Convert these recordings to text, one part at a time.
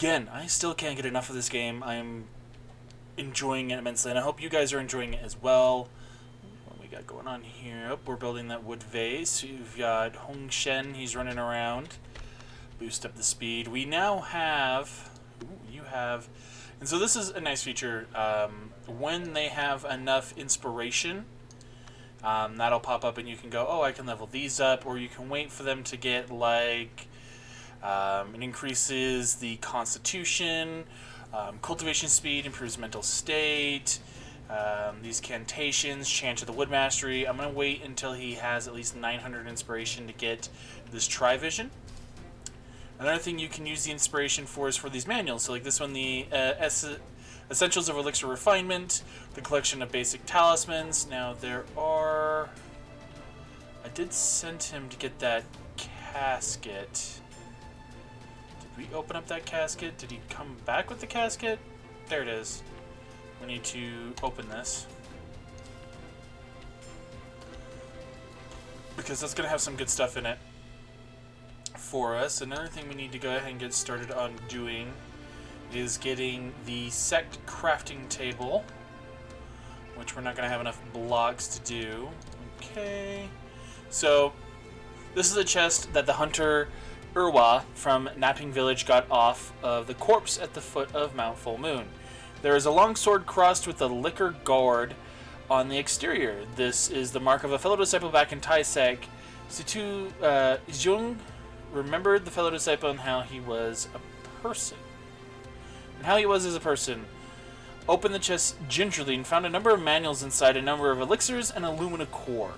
Again, I still can't get enough of this game. I'm enjoying it immensely, and I hope you guys are enjoying it as well. What we got going on here? Oh, we're building that wood vase. You've got Hong Shen. He's running around. Boost up the speed. We now have... Ooh, you have... And so this is a nice feature. When they have enough inspiration, that'll pop up and you can go, oh, I can level these up, or you can wait for them to get, like... it increases the constitution, cultivation speed, improves mental state, these cantations, chant of the wood mastery. I'm going to wait until he has at least 900 inspiration to get this tri-vision. Another thing you can use the inspiration for is for these manuals. So like this one, the Essentials of Elixir Refinement, the collection of basic talismans. Now there are... I did send him to get that casket. Did we open up that casket? Did he come back with the casket? There it is. We need to open this, because that's going to have some good stuff in it for us. Another thing we need to go ahead and get started on doing is getting the sect crafting table, which we're not going to have enough blocks to do. Okay. So, this is a chest that the hunter Urwa from Napping Village got off of the corpse at the foot of Mount Full Moon. There is a long sword crossed with a liquor gourd on the exterior. This is the mark of a fellow disciple back in Tai Sec. Situ Jung remembered the fellow disciple and how he was a person. And how he was as a person. Opened the chest gingerly and found a number of manuals inside, a number of elixirs and a lumina core.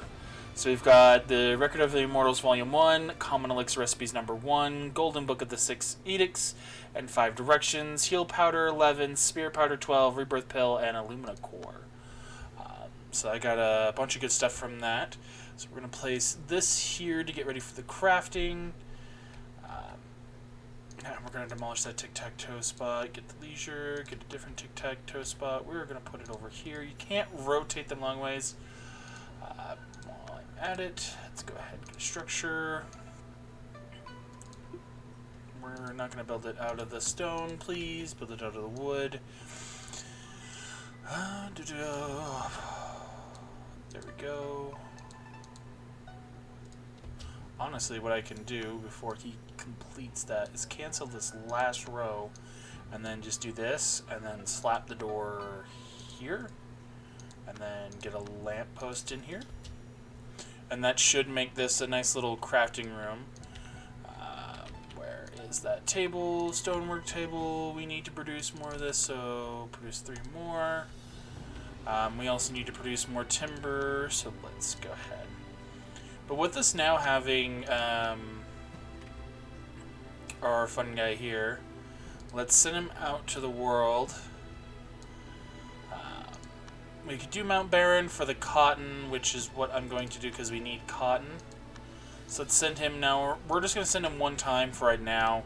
So we've got the Record of the Immortals Volume 1, Common Elixir Recipes Number 1, Golden Book of the 6 Edicts and 5 Directions, Heal Powder 11, Spirit Powder 12, Rebirth Pill, and a Lumina Core. So I got a bunch of good stuff from that. So we're going to place this here to get ready for the crafting. And we're going to demolish that tic-tac-toe spot, get the leisure, get a different tic-tac-toe spot. We're going to put it over here. You can't rotate them long ways. While I'm at it, let's go ahead and get a structure. We're not going to build it out of the stone, please. Build it out of the wood. There we go. Honestly, what I can do before he completes that is cancel this last row and then just do this and then slap the door here and then get a lamp post in here. And that should make this a nice little crafting room. Where is that table? Stonework table. We need to produce more of this, so produce 3 more. We also need to produce more timber, so let's go ahead. But with us now having our fun guy here, let's send him out to the world. We could do Mount Barren for the cotton, which is what I'm going to do because we need cotton. So let's send him now. We're just going to send him one time for right now.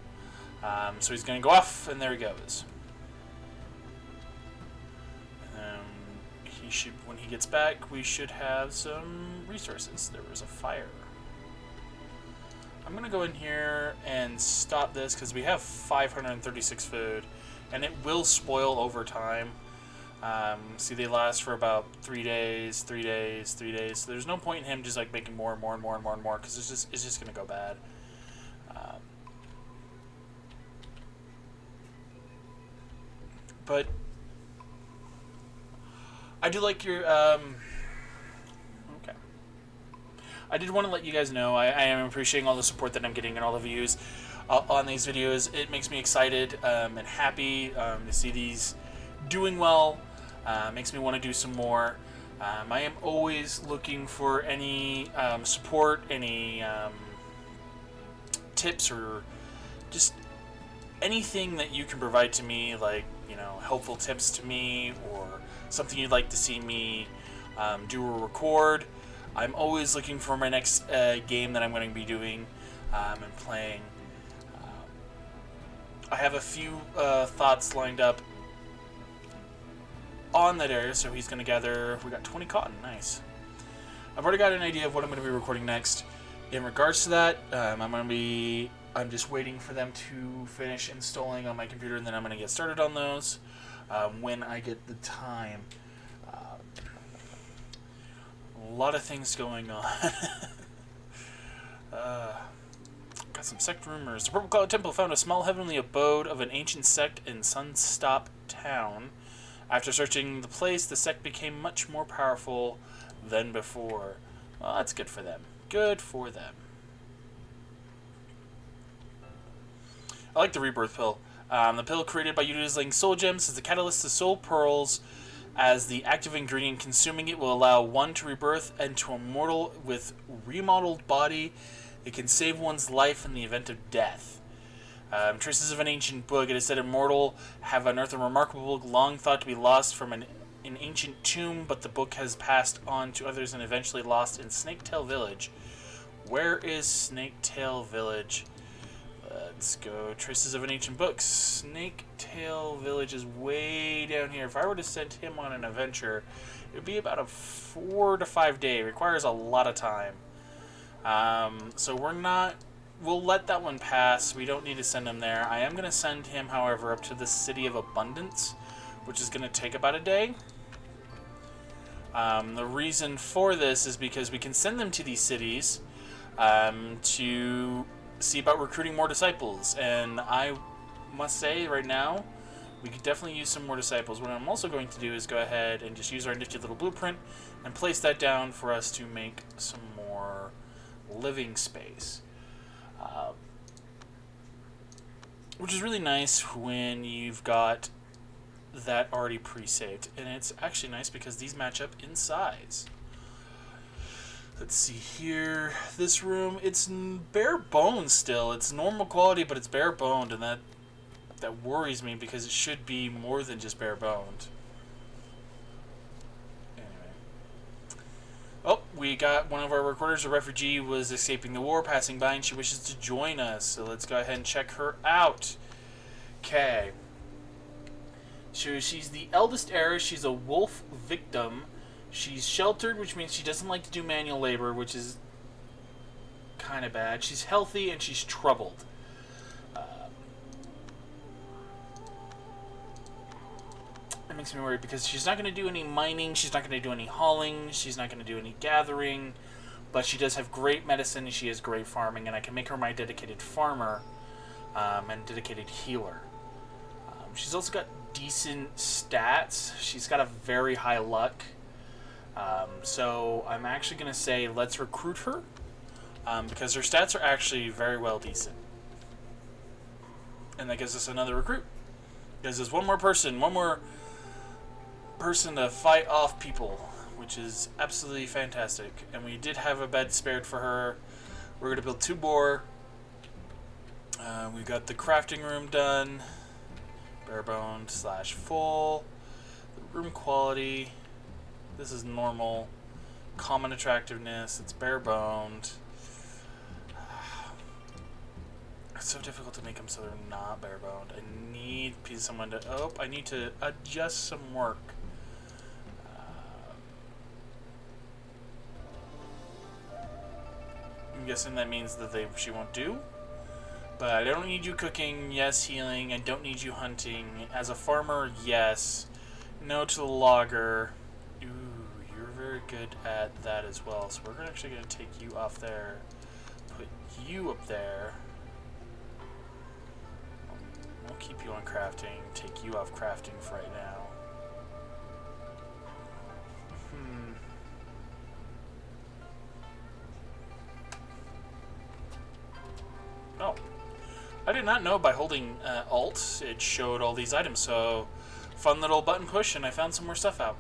So he's going to go off, and there he goes. He should, when he gets back, we should have some resources. There was a fire. I'm going to go in here and stop this because we have 536 food, and it will spoil over time. See, they last for about 3 days, 3 days, 3 days. So there's no point in him just like making more and more and more and more and more because it's just going to go bad. But I do like your, okay. I did want to let you guys know I am appreciating all the support that I'm getting and all the views on these videos. It makes me excited and happy to see these doing well. Makes me want to do some more. I am always looking for any support, any tips, or just anything that you can provide to me, like, you know, helpful tips to me, or something you'd like to see me do or record. I'm always looking for my next game that I'm going to be doing and playing. I have a few thoughts lined up on that area, so he's going to gather. We got 20 cotton, nice. I've already got an idea of what I'm going to be recording next. In regards to that, I'm going to be I'm just waiting for them to finish installing on my computer, and then I'm going to get started on those when I get the time. A lot of things going on. Got some sect rumors. The Purple Cloud Temple found a small heavenly abode of an ancient sect in Sunstop Town. After searching the place, the sect became much more powerful than before. Well, that's good for them. Good for them. I like the rebirth pill. The pill created by utilizing soul gems is the catalyst to soul pearls. As the active ingredient, consuming it will allow one to rebirth into a mortal with remodeled body. It can save one's life in the event of death. Traces of an ancient book. It is said immortal have unearthed a remarkable book long thought to be lost from an ancient tomb, but the book has passed on to others and eventually lost in Snaketail Village. Where is Snaketail Village? Let's go. Traces of an ancient book. Snaketail Village is way down here. If I were to send him on an adventure, it would be about a 4 to 5 day. It requires a lot of time. So we'll let that one pass. We don't need to send him there. I am going to send him, however, up to the City of Abundance, which is going to take about a day. The reason for this is because we can send them to these cities to see about recruiting more disciples. And I must say right now, we could definitely use some more disciples. What I'm also going to do is go ahead and just use our nifty little blueprint and place that down for us to make some more living space. Which is really nice when you've got that already pre-saved. And it's actually nice because these match up in size. Let's see here. This room, it's bare bones still. It's normal quality, but it's bare boned, and that worries me because it should be more than just bare boned. Anyway. Oh, we got one of our recorders. A refugee was escaping the war, passing by, and she wishes to join us. So let's go ahead and check her out. Okay. So she's the eldest heiress. She's a wolf victim. She's sheltered, which means she doesn't like to do manual labor, which is kind of bad. She's healthy, and she's troubled. That makes me worried because she's not going to do any mining, she's not going to do any hauling, she's not going to do any gathering, but she does have great medicine, and she has great farming, and I can make her my dedicated farmer and dedicated healer. She's also got decent stats. She's got a very high luck. So I'm actually going to say let's recruit her because her stats are actually very well decent. And that gives us another recruit. Gives us one more person to fight off people, which is absolutely fantastic. And we did have a bed spared for her. We're going to build 2 more. We got the crafting room done. Bare boned / full. The room quality. This is normal. Common attractiveness. It's bare boned. It's so difficult to make them so they're not bare boned. I need someone to. Oh, I need to adjust some work. I'm guessing that means that she won't do. But I don't need you cooking. Yes, healing. I don't need you hunting. As a farmer, yes. No to the logger. Ooh, you're very good at that as well. So we're actually going to take you off there. Put you up there. We'll keep you on crafting. Take you off crafting for right now. Oh. I did not know by holding Alt, it showed all these items. So, fun little button push, and I found some more stuff out.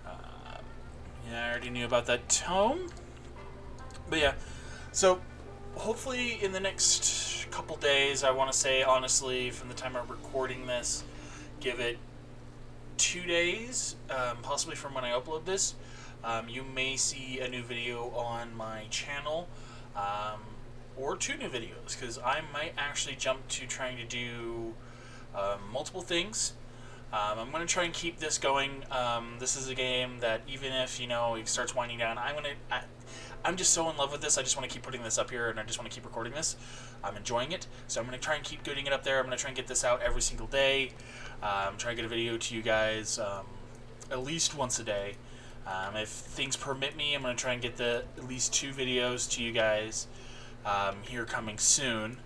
Yeah, I already knew about that tome. But yeah, so hopefully in the next couple days, I want to say honestly, from the time I'm recording this, give it 2 days, possibly from when I upload this. You may see a new video on my channel. Or 2 new videos, because I might actually jump to trying to do multiple things. I'm going to try and keep this going. This is a game that even if, it starts winding down, I I'm just so in love with this. I just want to keep putting this up here, and I just want to keep recording this. I'm enjoying it, so I'm going to try and keep getting it up there. I'm going to try and get this out every single day. I'm trying to get a video to you guys at least once a day. If things permit me, I'm going to try and get at least 2 videos to you guys here coming soon.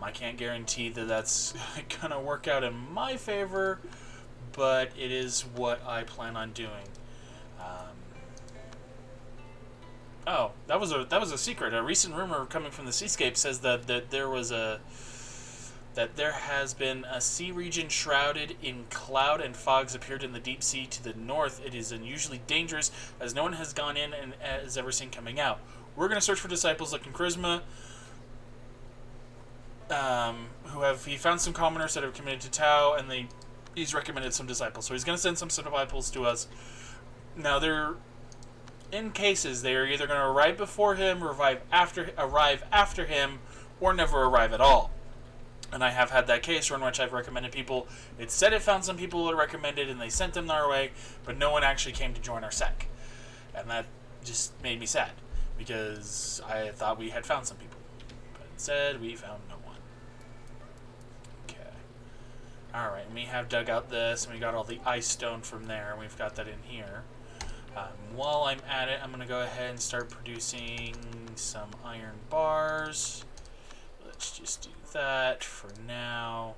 I can't guarantee that that's going to work out in my favor, but it is what I plan on doing. Oh, that was a secret. A recent rumor coming from the Seascape says that there has been a sea region shrouded in cloud and fogs appeared in the deep sea to the north. It is unusually dangerous as no one has gone in and has ever seen coming out. We're going to search for disciples like in Charisma, he found some commoners that have committed to Tau, and he's recommended some disciples. So he's going to send some disciples to us. Now in cases, they are either going to arrive before him, arrive after him, or never arrive at all. And I have had that case in which I've recommended people. It said it found some people that recommended, and they sent them our way, but no one actually came to join our sec. And that just made me sad, because I thought we had found some people. But instead, we found no one. Okay. Alright, and we have dug out this, and we got all the ice stone from there, and we've got that in here. While I'm at it, I'm going to go ahead and start producing some iron bars. Let's just do that for now.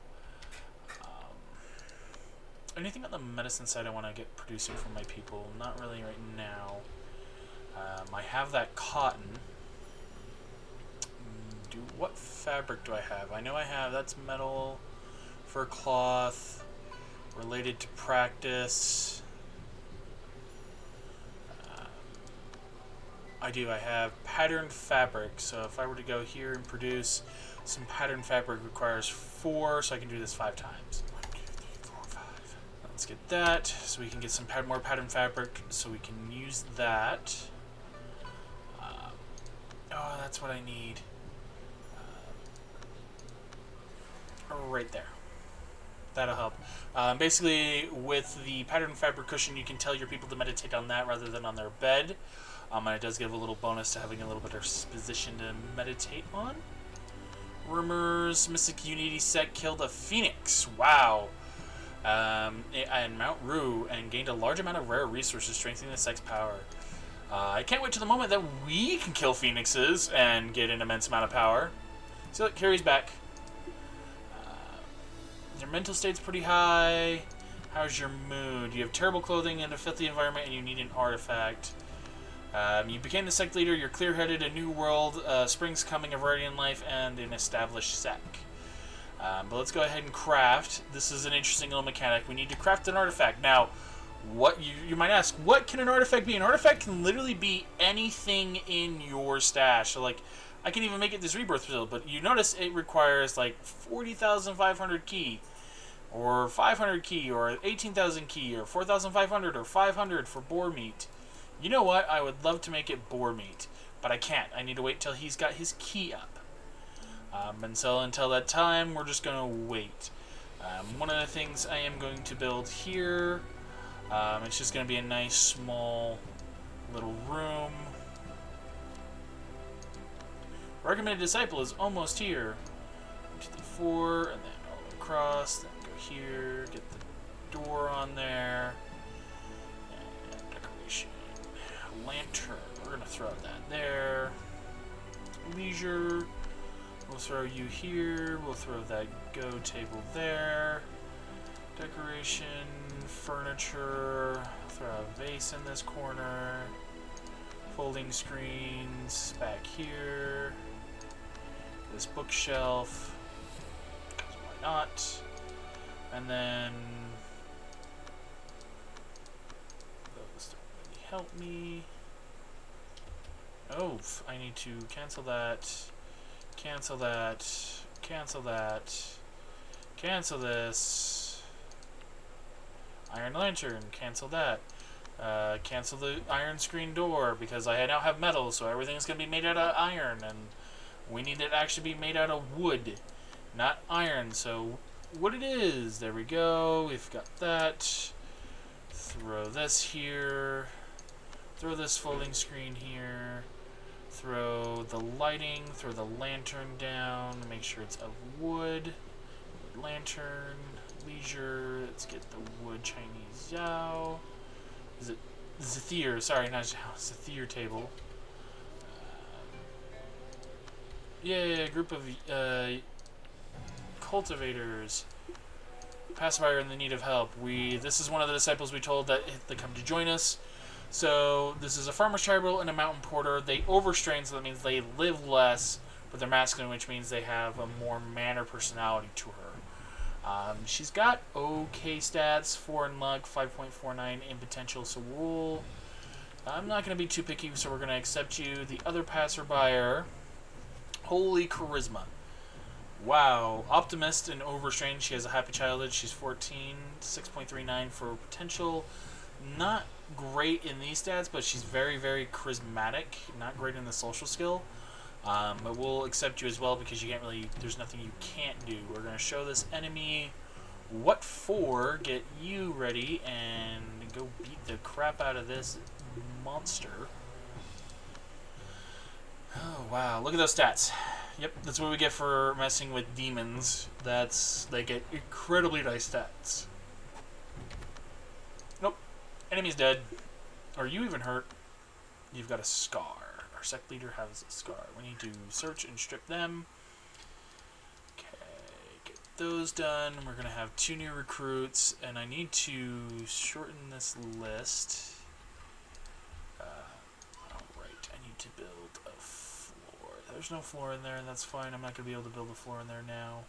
Anything on the medicine side I want to get producing for my people? Not really right now. I have that cotton. What fabric do I have? I know I have, that's metal, fur cloth, related to practice. I have patterned fabric, so if I were to go here and produce some patterned fabric, requires 4, so I can do this 5 times. 1, 2, 3, 4, 5. Let's get that, so we can get some more patterned fabric, so we can use that. Oh, that's what I need. Right there. That'll help. Basically, with the patterned fabric cushion, you can tell your people to meditate on that rather than on their bed. And it does give a little bonus to having a little bit of position to meditate on. Rumors, Mystic Unity Sect killed a Phoenix. Wow. And Mount Rue, and gained a large amount of rare resources, strengthening the sect's power. I can't wait to the moment that we can kill Phoenixes and get an immense amount of power. So it carries back. Your mental state's pretty high. How's your mood? You have terrible clothing in a filthy environment, and you need an artifact. You became the sect leader, you're clear-headed, a new world, spring's coming, a variety in life, and an established sec. But let's go ahead and craft. This is an interesting little mechanic. We need to craft an artifact. Now, what you might ask, what can an artifact be? An artifact can literally be anything in your stash. So, like, I can even make it this rebirth build, but you notice it requires, like, 40,500 key, or 500 key, or 18,000 key, or 4,500, or 500 for boar meat. You know what? I would love to make it boar meat, but I can't. I need to wait till he's got his key up. And so until that time, we're just going to wait. One of the things I am going to build here, it's just going to be a nice small little room. Recommended disciple is almost here. 1, 2, 3, 4, and then all the way across, then go here, get the door on there. Lantern, we're going to throw that there. Leisure, we'll throw you here. We'll throw that go table there. Decoration, furniture, throw a vase in this corner. Folding screens back here. This bookshelf, because why not? And then those don't really help me. Oh, I need to cancel that, cancel that, cancel that, cancel this. Iron lantern, cancel that. Cancel the iron screen door because I now have metal, so everything's going to be made out of iron, and we need it to actually be made out of wood, not iron. So wood it is. There we go. We've got that. Throw this here. Throw this folding screen here. Throw the lighting. Throw the lantern down. Make sure it's of wood. Lantern. Leisure. Let's get the wood Chinese Yao. Is it Zithier? Sorry, not Zhao. Zithier table. Yeah, group of cultivators. Passerby are in the need of help. This is one of the disciples we told that they come to join us. So this is a farmer's tribal and a mountain porter. They overstrain, so that means they live less, but they're masculine, which means they have a more manner personality to her. She's got okay stats, 4 in luck, 5.49 in potential, so I'm not going to be too picky, so we're going to accept you. The other passerby, holy charisma. Wow. Optimist and overstrained. She has a happy childhood. She's 14, 6.39 for potential. Not great in these stats, but she's very, very charismatic. Not great in the social skill. But we'll accept you as well because you can't really, there's nothing you can't do. We're going to show this enemy what for, get you ready, and go beat the crap out of this monster. Oh, wow. Look at those stats. Yep, that's what we get for messing with demons. They get incredibly nice stats. Nope. Enemy's dead. Are you even hurt? You've got a scar. Our sect leader has a scar. We need to search and strip them. Okay, get those done. We're going to have 2 new recruits, and I need to shorten this list. Alright, I need to build a floor. There's no floor in there, and that's fine. I'm not going to be able to build a floor in there now.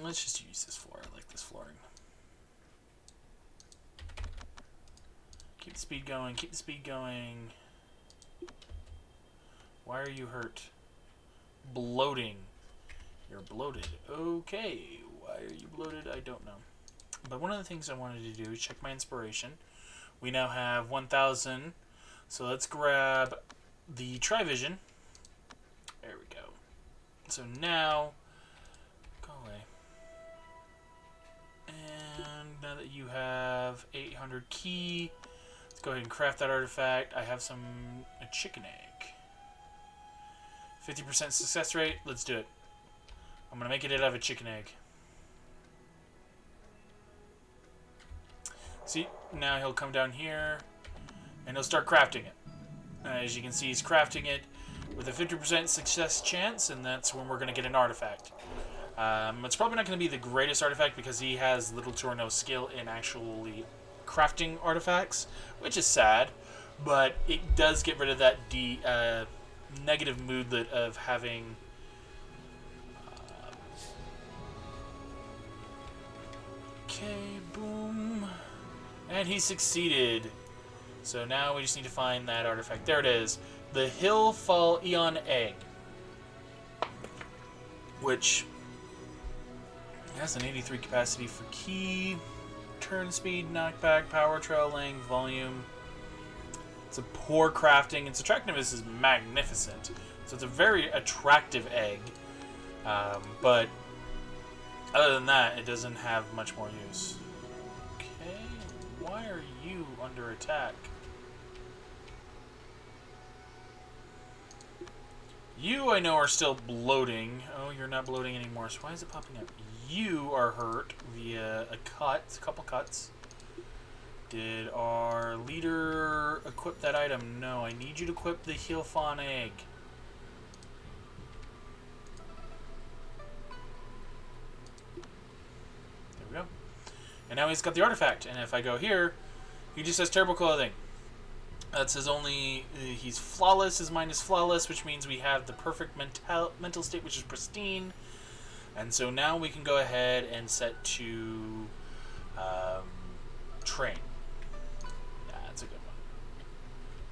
Let's just use this floor. I like this flooring. Keep the speed going. Keep the speed going. Why are you hurt? Bloating. You're bloated. Okay. Why are you bloated? I don't know. But one of the things I wanted to do is check my inspiration. We now have 1,000. So let's grab the Trivision. There we go. So now, go away. And now that you have 800 key, let's go ahead and craft that artifact. I have a chicken egg. 50% success rate. Let's do it. I'm going to make it out of a chicken egg. See, now he'll come down here and he'll start crafting it. As you can see, he's crafting it with a 50% success chance, and that's when we're going to get an artifact. It's probably not going to be the greatest artifact because he has little to or no skill in actually crafting artifacts, which is sad, but it does get rid of that negative moodlet of having okay, boom, and he succeeded. So now we just need to find that artifact. There it is, the Hillfall Eon Egg, which has an 83 capacity for key, turn speed, knockback, power trail length, volume. It's a poor crafting. Its attractiveness is magnificent. So it's a very attractive egg. But other than that, it doesn't have much more use. Okay, why are you under attack? You, I know, are still bloating. Oh, you're not bloating anymore. So why is it popping up? You are hurt via a couple cuts. Did our leader equip that item? No, I need you to equip the Hillfall Egg. There we go. And now he's got the artifact. And if I go here, he just has terrible clothing. That's his only... he's flawless. His mind is flawless, which means we have the perfect mental state, which is pristine. And so now we can go ahead and set to train. Yeah, that's a good one.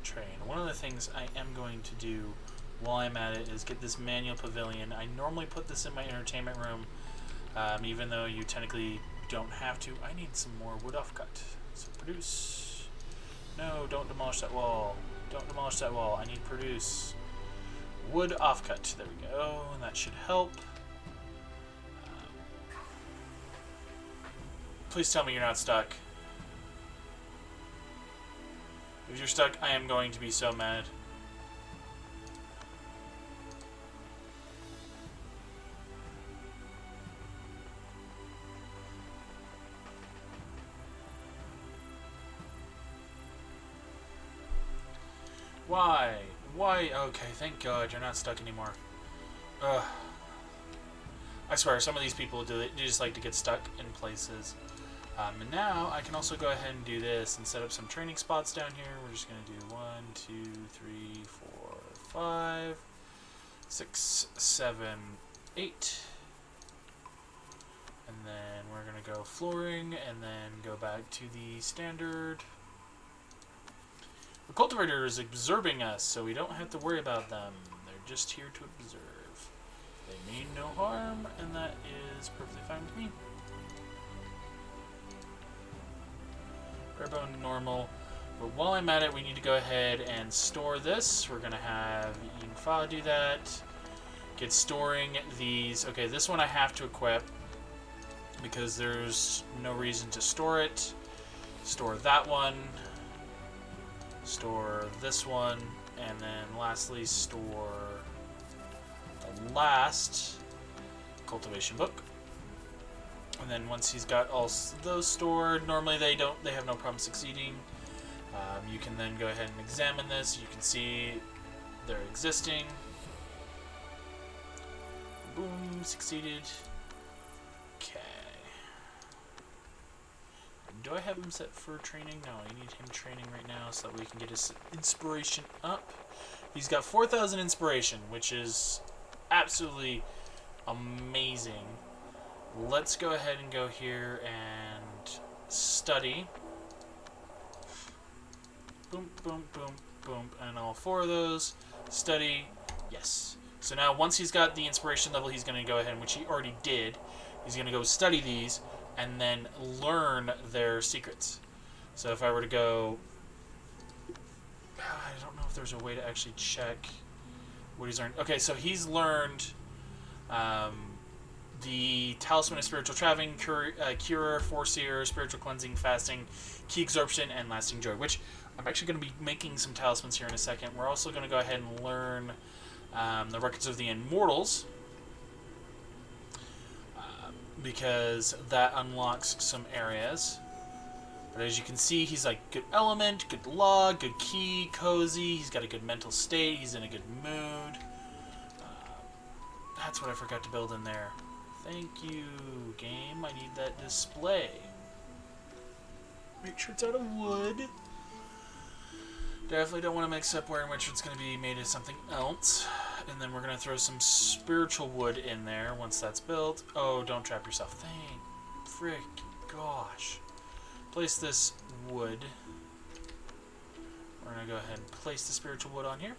Train. One of the things I am going to do while I'm at it is get this manual pavilion. I normally put this in my entertainment room, even though you technically don't have to. I need some more wood offcut. So produce... No, don't demolish that wall. Don't demolish that wall. I need produce. Wood offcut. There we go. And that should help. Please tell me you're not stuck. If you're stuck, I am going to be so mad. Why? Why? Okay, thank God you're not stuck anymore. Ugh. I swear, some of these people they just like to get stuck in places. And now I can also go ahead and do this and set up some training spots down here. We're just going to do 1, 2, 3, 4, 5, 6, 7, 8. And then we're going to go flooring and then go back to the standard. The cultivator is observing us, so we don't have to worry about them. They're just here to observe. They mean no harm, and that is perfectly fine with me. Barebone normal. But while I'm at it, we need to go ahead and store this. We're going to have Yingfa do that. Get storing these. Okay, this one I have to equip because there's no reason to store it. Store that one. Store this one. And then lastly, store the last cultivation book. And then once he's got all those stored, normally they have no problem succeeding. You can then go ahead and examine this. You can see they're existing. Boom, succeeded. Okay. Do I have him set for training? No, I need him training right now so that we can get his inspiration up. He's got 4,000 inspiration, which is absolutely amazing. Let's go ahead and go here and study. Boom, boom, boom, boom. And all 4 of those. Study. Yes. So now once he's got the inspiration level, he's going to go ahead, which he already did. He's going to go study these and then learn their secrets. So if I were to go... I don't know if there's a way to actually check what he's learned. Okay, so he's learned... the Talisman of Spiritual Traveling, Cure, Foreseer, Spiritual Cleansing, Fasting, Key Absorption, and Lasting Joy, which I'm actually going to be making some talismans here in a second. We're also going to go ahead and learn the Records of the Immortals, because that unlocks some areas. But as you can see, he's like good element, good log, good key, cozy, he's got a good mental state, he's in a good mood. That's what I forgot to build in there. Thank you, game. I need that display. Make sure it's out of wood. Definitely don't want to mix up where in which it's going to be made as something else. And then we're going to throw some spiritual wood in there once that's built. Oh, don't trap yourself. Thank frick gosh. Place this wood. We're going to go ahead and place the spiritual wood on here.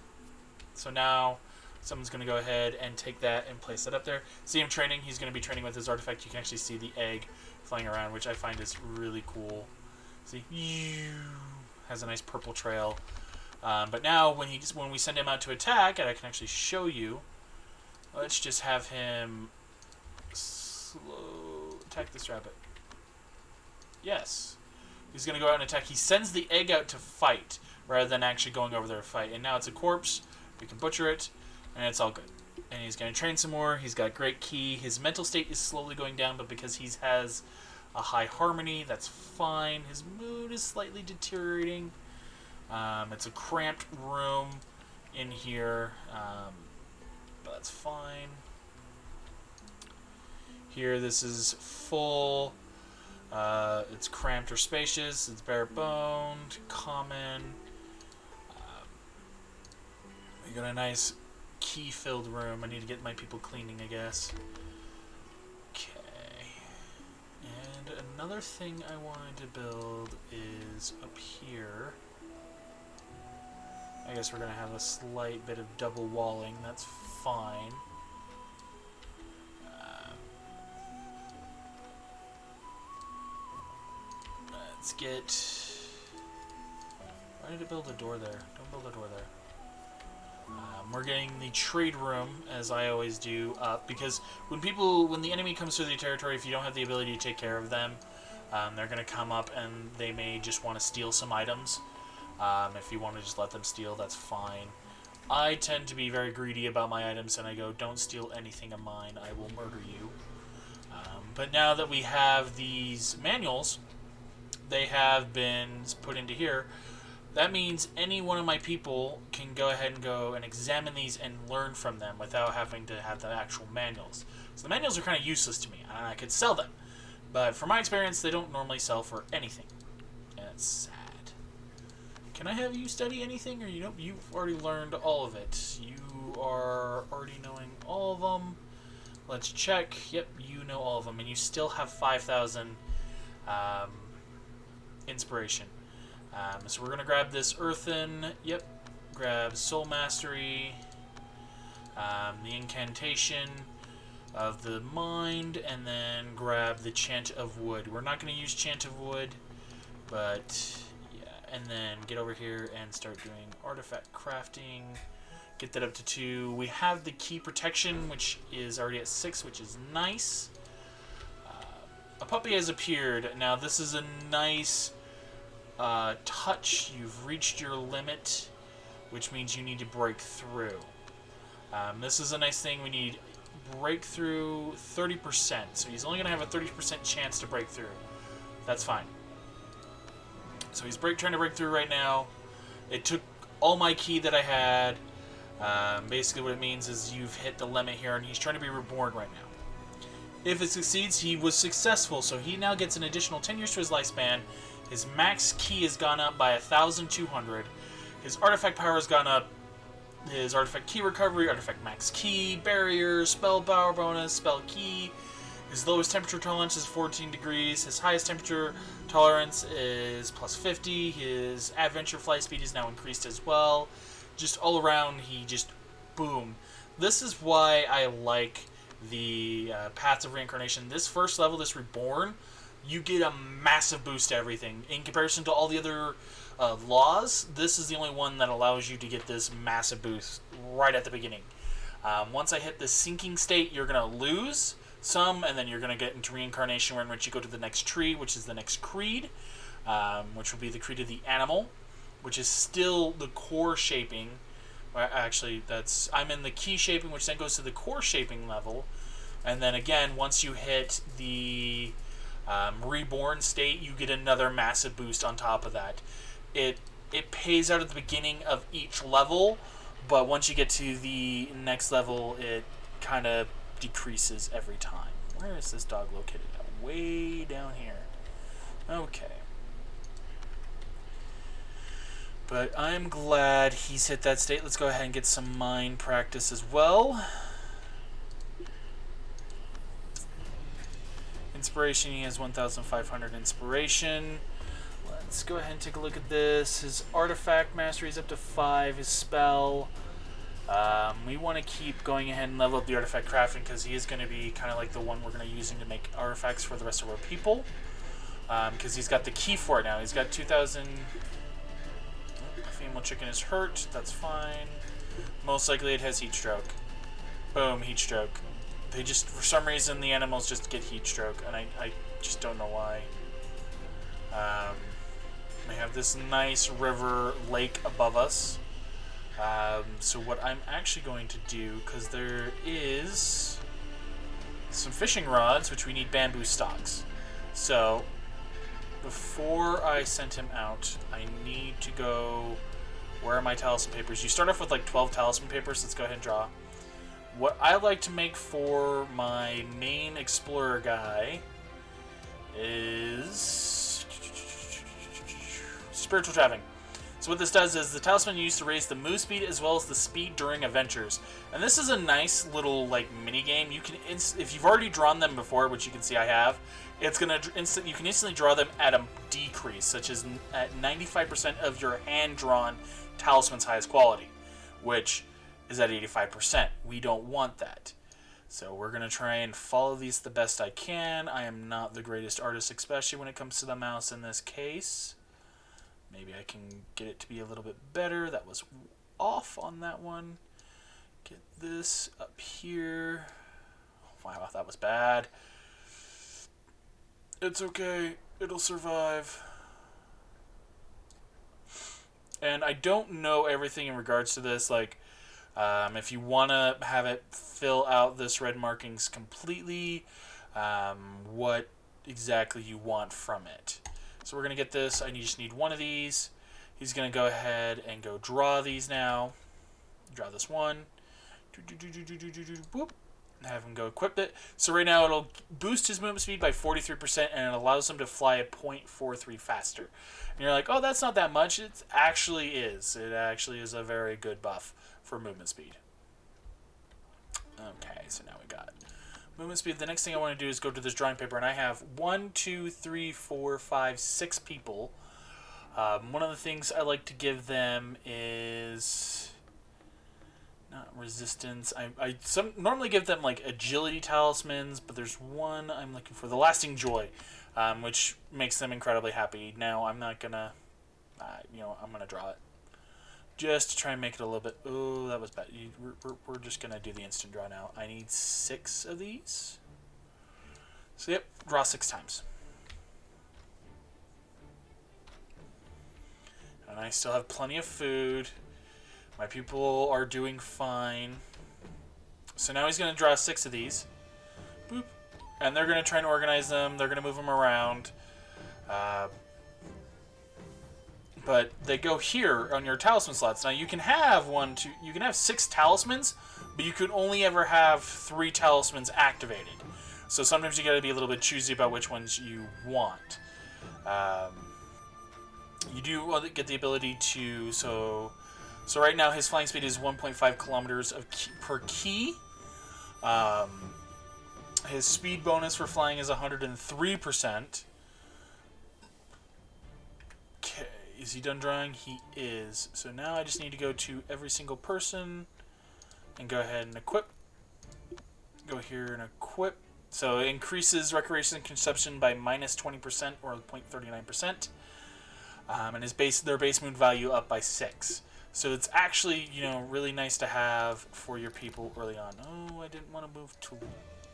So now someone's going to go ahead and take that and place it up there. See him training. He's going to be training with his artifact. You can actually see the egg flying around, which I find is really cool. See? Has a nice purple trail. But now when we send him out to attack, and I can actually show you, let's just have him attack this rabbit. Yes. He's going to go out and attack. He sends the egg out to fight rather than actually going over there to fight. And now it's a corpse. We can butcher it, and it's all good. And he's going to train some more. He's got great key. His mental state is slowly going down, but because he has a high harmony, that's fine. His mood is slightly deteriorating. It's a cramped room in here, but that's fine. Here, this is full. It's cramped or spacious. It's bare boned, common. We got a nice key-filled room. I need to get my people cleaning, I guess. Okay. And another thing I wanted to build is up here. I guess we're going to have a slight bit of double walling. That's fine. Let's get... Why did it build a door there? Don't build a door there. We're getting the trade room, as I always do, up, because when the enemy comes through the territory, if you don't have the ability to take care of them, they're going to come up and they may just want to steal some items. If you want to just let them steal, that's fine. I tend to be very greedy about my items, and I go, don't steal anything of mine, I will murder you. But now that we have these manuals, they have been put into here, that means any one of my people can go ahead and go and examine these and learn from them without having to have the actual manuals. So the manuals are kind of useless to me, and I could sell them. But from my experience, they don't normally sell for anything. And it's sad. Can I have you study anything? Or you've already learned all of it. You are already knowing all of them. Let's check. Yep, you know all of them. And you still have 5,000 inspiration. So we're going to grab this Earthen. Yep. Grab Soul Mastery. The Incantation of the Mind. And then grab the Chant of Wood. We're not going to use Chant of Wood. But, yeah. And then get over here and start doing Artifact Crafting. Get that up to 2. We have the Key Protection, which is already at 6, which is nice. A puppy has appeared. Now, this is a nice... touch. You've reached your limit, which means you need to break through. This is a nice thing. We need breakthrough 30%. So he's only going to have a 30% chance to break through. That's fine. So he's trying to break through right now. It took all my key that I had. Basically what it means is you've hit the limit here, and he's trying to be reborn right now. If it succeeds, he was successful, so he now gets an additional 10 years to his lifespan. His max key has gone up by 1,200. His artifact power has gone up. His artifact key recovery, artifact max key, barrier, spell power bonus, spell key. His lowest temperature tolerance is 14 degrees. His highest temperature tolerance is plus 50. His adventure flight speed is now increased as well. Just all around, he just, boom. This is why I like the Paths of Reincarnation. This first level, this Reborn, you get a massive boost to everything. In comparison to all the other laws, this is the only one that allows you to get this massive boost right at the beginning. Once I hit the sinking state, you're going to lose some, and then you're going to get into Reincarnation, in which you go to the next tree, which is the next creed, which will be the Creed of the Animal, which is still the core shaping. Actually, I'm in the key shaping, which then goes to the core shaping level. And then again, once you hit the reborn state, you get another massive boost on top of that. It pays out at the beginning of each level, but once you get to the next level, it kind of decreases every time. Where is this dog located at? Way down here. Okay. But I'm glad he's hit that state. Let's go ahead and get some mind practice as well. Inspiration, he has 1,500 inspiration. Let's go ahead and take a look at this. His artifact mastery is up to 5. His spell. We want to keep going ahead and level up the artifact crafting, because he is going to be kind of like the one we're going to be using to make artifacts for the rest of our people. Because he's got the key for it now. He's got 2,000... Female chicken is hurt. That's fine. Most likely it has heat stroke. Boom, heat stroke. They just, for some reason, the animals just get heat stroke, and I just don't know why. We have this nice river lake above us. So what I'm actually going to do, because there is some fishing rods, which we need bamboo stalks. So before I send him out, I need to go... Where are my talisman papers? You start off with like 12 talisman papers. Let's go ahead and draw. What I like to make for my main explorer guy is spiritual traveling. So what this does is the talisman you use to raise the move speed as well as the speed during adventures. And this is a nice little like mini game. You can if you've already drawn them before, which you can see I have, it's gonna you can instantly draw them at a decrease, such as at 95% of your hand drawn talisman's highest quality, which is at 85%. We don't want that. So we're going to try and follow these the best I can. I am not the greatest artist, especially when it comes to the mouse in this case. Maybe I can get it to be a little bit better. That was off on that one. Get this up here. Wow, that was bad. It's okay. It'll survive. And I don't know everything in regards to this. Like, if you want to have it fill out this red markings completely, what exactly you want from it. So we're going to get this. I just need one of these. He's going to go ahead and go draw these now. Draw this one. Boop. Have him go equip it. So right now it'll boost his movement speed by 43% and it allows him to fly at 0.43 faster. And you're like, oh, that's not that much. It actually is. It actually is a very good buff for movement speed. Okay, so now we got movement speed. The next thing I want to do is go to this drawing paper, and I have 1, 2, 3, 4, 5, 6 people. One of the things I like to give them is not resistance. I normally give them like agility talismans, but there's one I'm looking for, the lasting joy, which makes them incredibly happy. Now I'm not gonna, I'm gonna draw it just to try and make it a little bit. Oh, that was bad. We're just gonna do the instant draw now. I need 6 of these. So yep, draw 6 times. And I still have plenty of food. My people are doing fine. So now he's going to draw 6 of these. Boop. And they're going to try and organize them. They're going to move them around. But they go here on your talisman slots. Now you can have you can have 6 talismans, but you can only ever have 3 talismans activated. So sometimes you got to be a little bit choosy about which ones you want. You do get the ability to, so right now his flying speed is 1.5 kilometers per key. His speed bonus for flying is 103%. Okay, is he done drawing? He is. So now I just need to go to every single person and go ahead and equip. Go here and equip. So it increases recreation consumption by minus 20% or 0.39%. And their base mood value up by 6. So it's actually, really nice to have for your people early on. Oh, I didn't want to move to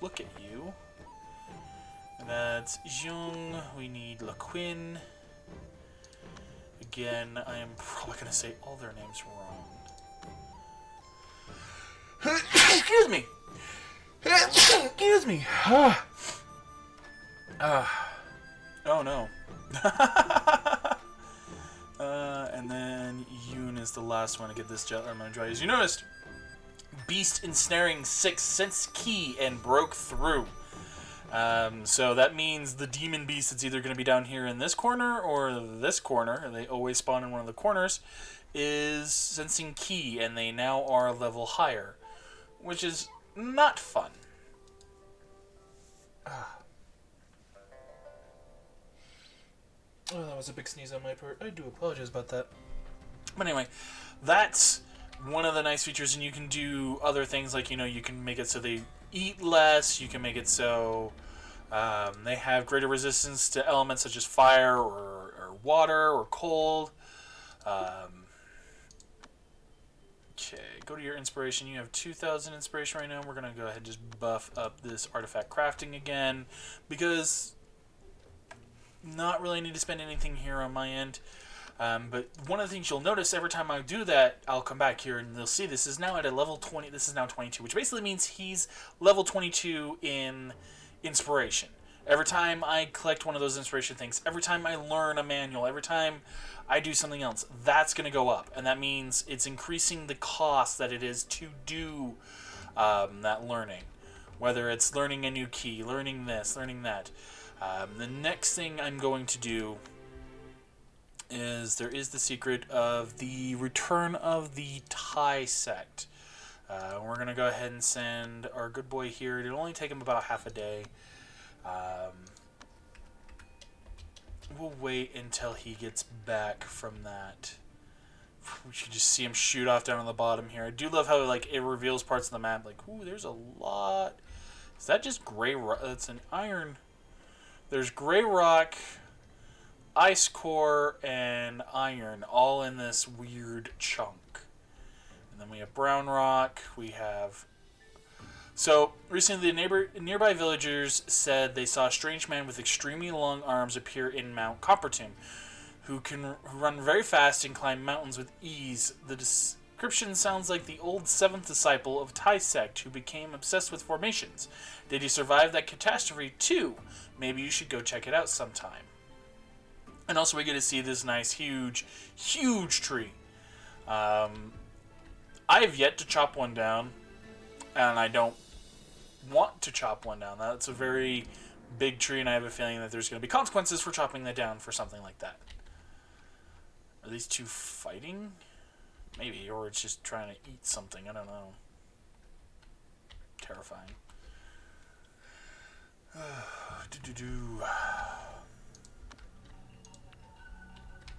look at you. And that's Jung. We need LaQuinn. Again, I am probably going to say all their names wrong. Excuse me. Excuse me. Oh no. And then Yoon is the last one to get this gel. I'm going to draw. As you noticed, Beast ensnaring 6 sense key and broke through. So that means the demon beast that's either going to be down here in this corner or this corner, they always spawn in one of the corners, is sensing key, and they now are a level higher, which is not fun. Oh, that was a big sneeze on my part. I do apologize about that. But anyway, that's one of the nice features, and you can do other things like, you can make it so they eat less, you can make it so they have greater resistance to elements such as fire or water or cold. Okay, go to your inspiration. You have 2,000 inspiration right now. We're going to go ahead and just buff up this artifact crafting again, because not really need to spend anything here on my end. But one of the things you'll notice every time I do that, I'll come back here and you'll see this is now at a level 20. This is now 22, which basically means he's level 22 in inspiration. Every time I collect one of those inspiration things, every time I learn a manual, every time I do something else, that's going to go up. And that means it's increasing the cost that it is to do that learning. Whether it's learning a new key, learning this, learning that. The next thing I'm going to do is there is the secret of the return of the Thai sect. We're going to go ahead and send our good boy here. It'll only take him about half a day. We'll wait until he gets back from that. We should just see him shoot off down on the bottom here. I do love how it reveals parts of the map. Like, ooh, there's a lot. Is that just gray rock? That's an iron. There's gray rock, ice core, and iron all in this weird chunk. And then we have brown rock. We have... So, recently the nearby villagers said they saw a strange man with extremely long arms appear in Mount Coppertomb. who run very fast and climb mountains with ease. The description sounds like the old seventh disciple of Tai sect who became obsessed with formations. Did he survive that catastrophe too? Maybe you should go check it out sometime. And also we get to see this nice, huge tree. I have yet to chop one down, and I don't want to chop one down. That's a very big tree, and I have a feeling that there's going to be consequences for chopping that down for something like that. Are these two fighting? Maybe, or it's just trying to eat something. I don't know. Terrifying.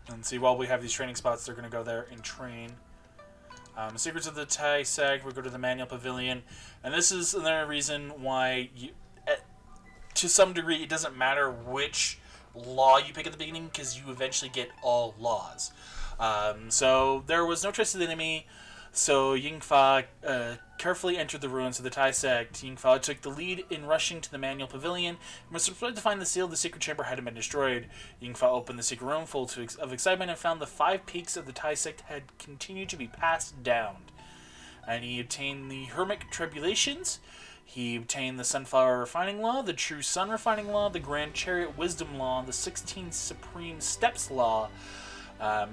And see, while we have these training spots, they're going to go there and train. Secrets of the Tai sect, we go to the Manual Pavilion. And this is another reason why, to some degree, it doesn't matter which law you pick at the beginning, because you eventually get all laws. So there was no trace of the enemy, so Yingfa carefully entered the ruins of the Tai sect. Yingfa took the lead in rushing to the Manual Pavilion and was surprised to find the seal of the secret chamber hadn't been destroyed. Yingfa opened the secret room full of excitement and found the 5 peaks of the Tai sect had continued to be passed down. And he obtained the Hermic Tribulations. He obtained the Sunflower Refining Law, the True Sun Refining Law, the Grand Chariot Wisdom Law, the 16 Supreme Steps Law.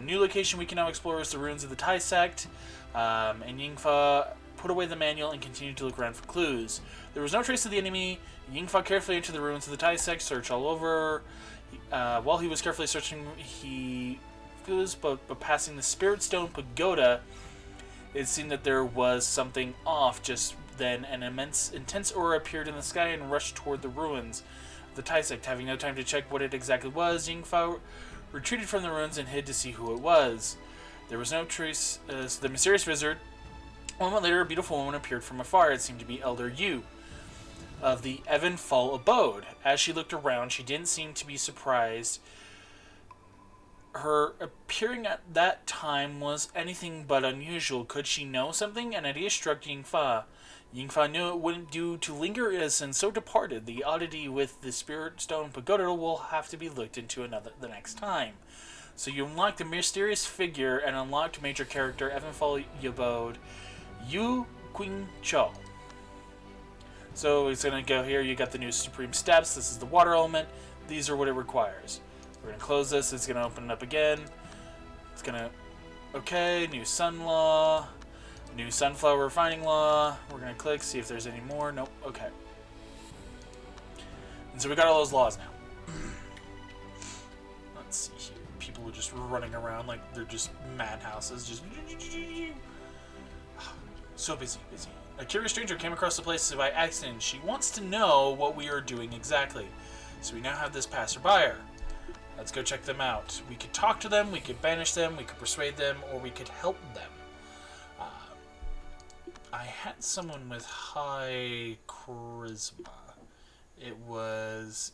New location we can now explore is the ruins of the Tai sect. And Yingfa put away the manual and continued to look around for clues. There was no trace of the enemy. Yingfa carefully entered the ruins of the Tai sect, searched all over. While he was carefully searching, he was but passing the Spirit Stone Pagoda. It seemed that there was something off. Just then, an intense aura appeared in the sky and rushed toward the ruins of the Tai sect. Having no time to check what it exactly was, Yingfa retreated from the ruins and hid to see who it was. There was no trace. The mysterious visitor. A moment later, a beautiful woman appeared from afar. It seemed to be Elder Yu of the Evanfall abode. As she looked around, she didn't seem to be surprised. Her appearing at that time was anything but unusual. Could she know something? An idea struck Yingfa. Yingfa knew it wouldn't do to linger and so departed. The oddity with the Spirit Stone Pagoda will have to be looked into the next time. So you unlocked the mysterious figure and unlocked major character Evanfall abode Yu Qing Cho. So it's going to go here. You got the new Supreme Steps. This is the water element. These are what it requires. We're going to close this. It's going to open it up again. It's going to... Okay, new Sun Law. New Sunflower Refining Law. We're going to click, see if there's any more. Nope. Okay. And so we got all those laws now. Let's see here. People are just running around like they're just madhouses. Just... So busy. A curious stranger came across the place by accident. She wants to know what we are doing exactly. So we now have this passerby. Let's go check them out. We could talk to them, we could banish them, we could persuade them, or we could help them. I had someone with high charisma.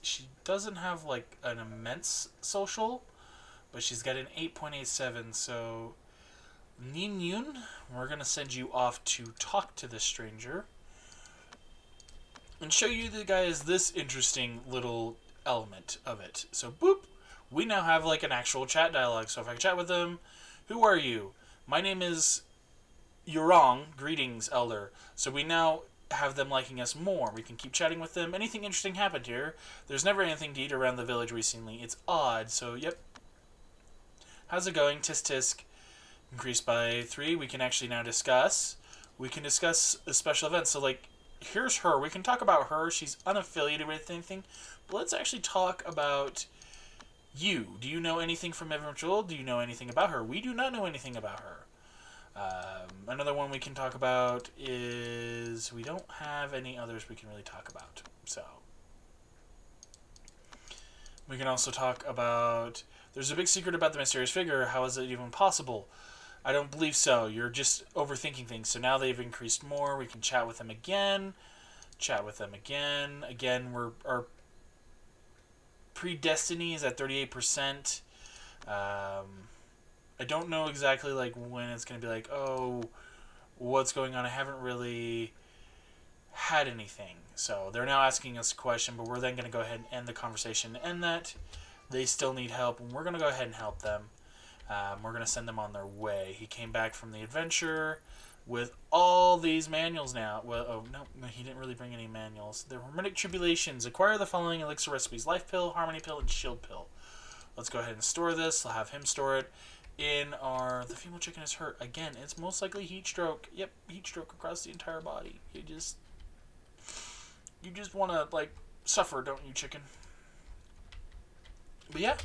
She doesn't have like an immense social, but she's got an 8.87, so Nin Yun, we're going to send you off to talk to this stranger and show you the guys this interesting little element of it. So boop, we now have like an actual chat dialogue. So if I can chat with them, who are you? My name is Yurong. Greetings, Elder. So we now have them liking us more. We can keep chatting with them. Anything interesting happened here? There's never anything to eat around the village recently. It's odd. So yep. How's it going? Tisk tisk. Increased by 3. We can actually now discuss. We can discuss a special event. So like, here's her. We can talk about her. She's unaffiliated with anything. But let's actually talk about you. Do you know anything from Evan? Do you know anything about her? We do not know anything about her. Another one we can talk about is... We don't have any others we can really talk about. So we can also talk about... There's a big secret about the mysterious figure. How is it even possible? I don't believe so. You're just overthinking things. So now they've increased more. We can chat with them again. Again, our predestiny is at 38%. I don't know exactly like when it's going to be like, oh, what's going on? I haven't really had anything. So they're now asking us a question, but we're then going to go ahead and end the conversation and end that. They still need help, and we're going to go ahead and help them. We're going to send them on their way. He came back from the adventure with all these manuals now. Well, oh, no, he didn't really bring any manuals. The hermetic tribulations. Acquire the following elixir recipes. Life pill, harmony pill, and shield pill. Let's go ahead and store this. I'll have him store it in our... The female chicken is hurt. Again, it's most likely heat stroke. Yep, heat stroke across the entire body. You just want to, like, suffer, don't you, chicken? But yeah,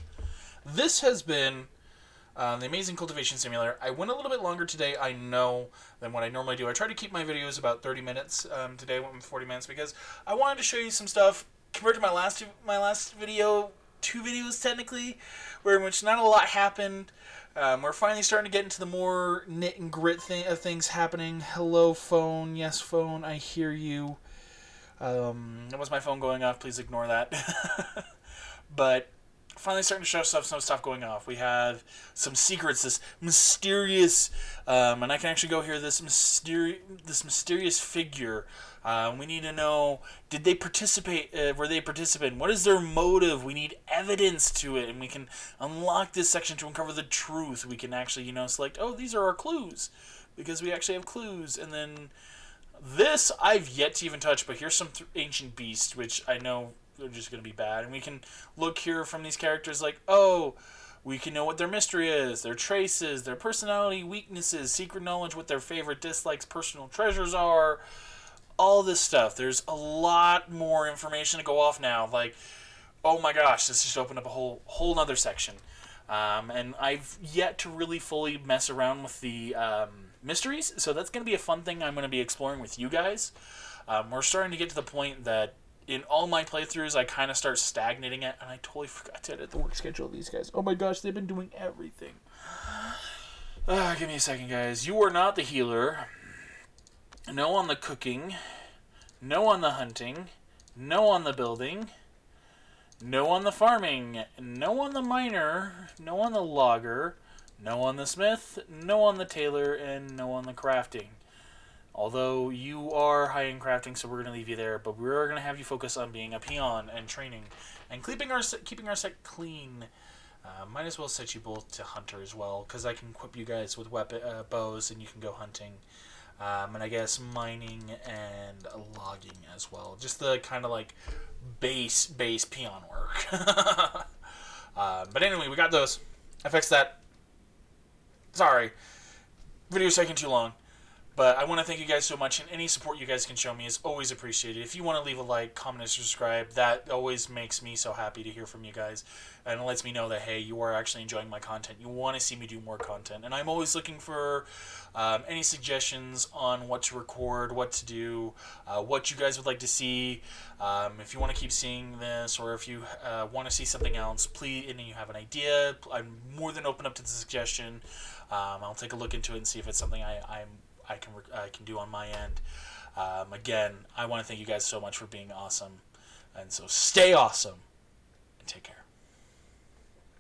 this has been... the Amazing Cultivation Simulator. I went a little bit longer today, I know, than what I normally do. I try to keep my videos about 30 minutes. Today I went with 40 minutes because I wanted to show you some stuff compared to my last video, 2 videos technically, where in which not a lot happened. We're finally starting to get into the more knit and grit of things happening. Hello, phone. Yes, phone. I hear you. That was my phone going off. Please ignore that. But finally starting to show some stuff going off. We have some secrets, this mysterious, and I can actually go here, this mysterious figure. We need to know, did they participate, were they participant? What is their motive? We need evidence to it, and we can unlock this section to uncover the truth. We can actually, select, oh, these are our clues, because we actually have clues, and then this I've yet to even touch, but here's some ancient beasts, which I know they're just going to be bad. And we can look here from these characters like, oh, we can know what their mystery is, their traces, their personality, weaknesses, secret knowledge, what their favorite dislikes, personal treasures are, all this stuff. There's a lot more information to go off now. Like, oh my gosh, this just opened up a whole nother section. And I've yet to really fully mess around with the mysteries, so that's going to be a fun thing I'm going to be exploring with you guys. We're starting to get to the point that in all my playthroughs, I kind of start stagnating it, and I totally forgot to edit the work schedule of these guys. Oh my gosh, they've been doing everything. Give me a second, guys. You are not the healer. No on the cooking. No on the hunting. No on the building. No on the farming. No on the miner. No on the logger. No on the smith. No on the tailor. And no on the crafting. Although you are high in crafting, so we're going to leave you there, but we're going to have you focus on being a peon and training and keeping our set clean. Might as well set you both to hunter as well, because I can equip you guys with bows and you can go hunting. And I guess mining and logging as well. Just the kind of like base peon work. But anyway, we got those. I fixed that. Sorry. Video's taking too long. But I want to thank you guys so much, and any support you guys can show me is always appreciated. If you want to leave a like, comment, and subscribe, that always makes me so happy to hear from you guys. And it lets me know that, hey, you are actually enjoying my content. You want to see me do more content. And I'm always looking for any suggestions on what to record, what to do, what you guys would like to see. If you want to keep seeing this, or if you want to see something else, please, and you have an idea, I'm more than open up to the suggestion. I'll take a look into it and see if it's something I can do on my end. Again, I want to thank you guys so much for being awesome. And so stay awesome and take care.